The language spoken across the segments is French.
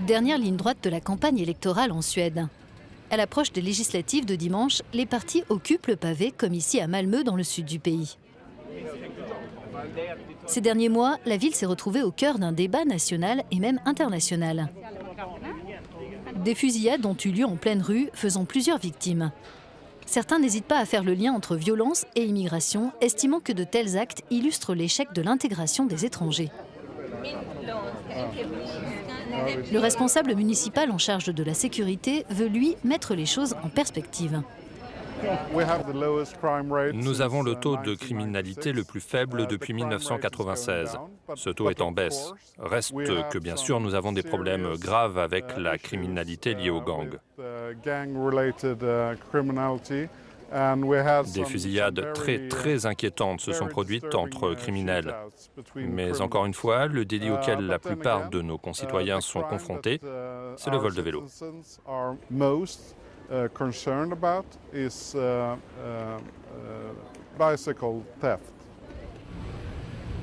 Dernière ligne droite de la campagne électorale en Suède. À l'approche des législatives de dimanche, les partis occupent le pavé, comme ici à Malmö, dans le sud du pays. Ces derniers mois, la ville s'est retrouvée au cœur d'un débat national et même international. Des fusillades ont eu lieu en pleine rue, faisant plusieurs victimes. Certains n'hésitent pas à faire le lien entre violence et immigration, estimant que de tels actes illustrent l'échec de l'intégration des étrangers. Le responsable municipal en charge de la sécurité veut, lui, mettre les choses en perspective. Nous avons le taux de criminalité le plus faible depuis 1996. Ce taux est en baisse. Reste que, bien sûr, nous avons des problèmes graves avec la criminalité liée aux gangs. Des fusillades très inquiétantes se sont produites entre criminels. Mais encore une fois, le délit auquel la plupart de nos concitoyens sont confrontés, c'est le vol de vélo.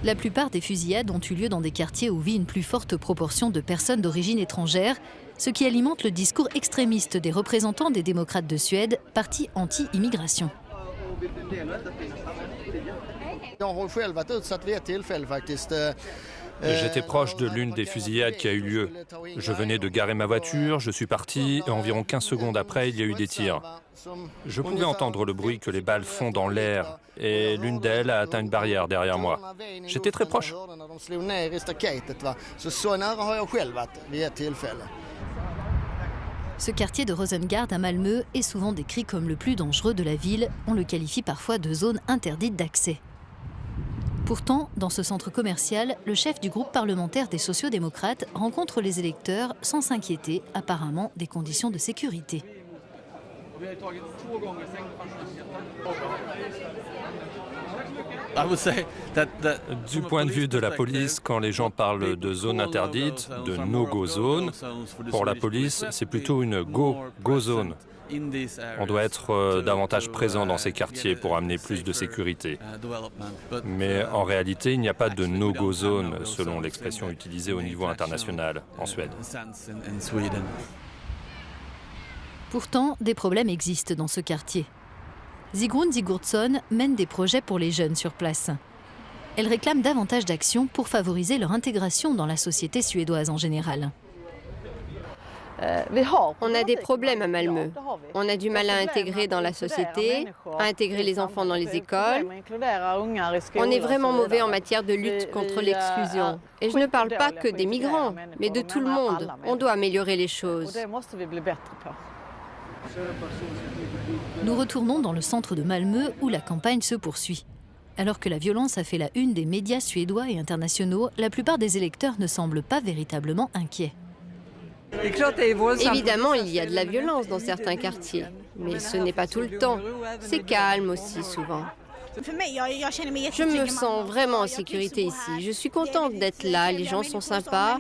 La plupart des fusillades ont eu lieu dans des quartiers où vit une plus forte proportion de personnes d'origine étrangère, ce qui alimente le discours extrémiste des représentants des démocrates de Suède, parti anti-immigration. J'étais proche de l'une des fusillades qui a eu lieu. Je venais de garer ma voiture, je suis parti, et environ 15 secondes après, il y a eu des tirs. Je pouvais entendre le bruit que les balles font dans l'air, et l'une d'elles a atteint une barrière derrière moi. J'étais très proche. Ce quartier de Rosengård à Malmö est souvent décrit comme le plus dangereux de la ville. On le qualifie parfois de zone interdite d'accès. Pourtant, dans ce centre commercial, le chef du groupe parlementaire des sociodémocrates rencontre les électeurs sans s'inquiéter, apparemment, des conditions de sécurité. Du point de vue de la police, quand les gens parlent de zone interdite, de no-go zone, pour la police, c'est plutôt une go zone. On doit être davantage présent dans ces quartiers pour amener plus de sécurité. Mais en réalité, il n'y a pas de no-go zone, selon l'expression utilisée au niveau international en Suède. Pourtant, des problèmes existent dans ce quartier. Sigrun Sigurdsson mène des projets pour les jeunes sur place. Elle réclame davantage d'actions pour favoriser leur intégration dans la société suédoise en général. On a des problèmes à Malmö. On a du mal à intégrer dans la société, à intégrer les enfants dans les écoles. On est vraiment mauvais en matière de lutte contre l'exclusion. Et je ne parle pas que des migrants, mais de tout le monde. On doit améliorer les choses. Nous retournons dans le centre de Malmö où la campagne se poursuit. Alors que la violence a fait la une des médias suédois et internationaux, la plupart des électeurs ne semblent pas véritablement inquiets. Évidemment, il y a de la violence dans certains quartiers, mais ce n'est pas tout le temps. C'est calme aussi souvent. Je me sens vraiment en sécurité ici. Je suis contente d'être là, les gens sont sympas.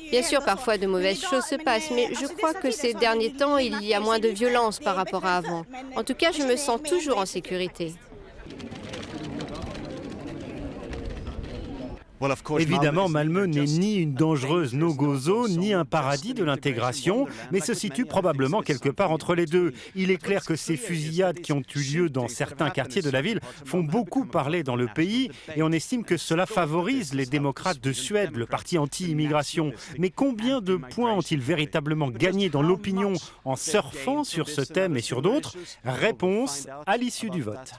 Bien sûr, parfois de mauvaises choses se passent, mais je crois que ces derniers temps, il y a moins de violence par rapport à avant. En tout cas, je me sens toujours en sécurité. Évidemment, Malmö n'est ni une dangereuse no-go zone, ni un paradis de l'intégration, mais se situe probablement quelque part entre les deux. Il est clair que ces fusillades qui ont eu lieu dans certains quartiers de la ville font beaucoup parler dans le pays et on estime que cela favorise les démocrates de Suède, le parti anti-immigration. Mais combien de points ont-ils véritablement gagné dans l'opinion en surfant sur ce thème et sur d'autres? Réponse à l'issue du vote.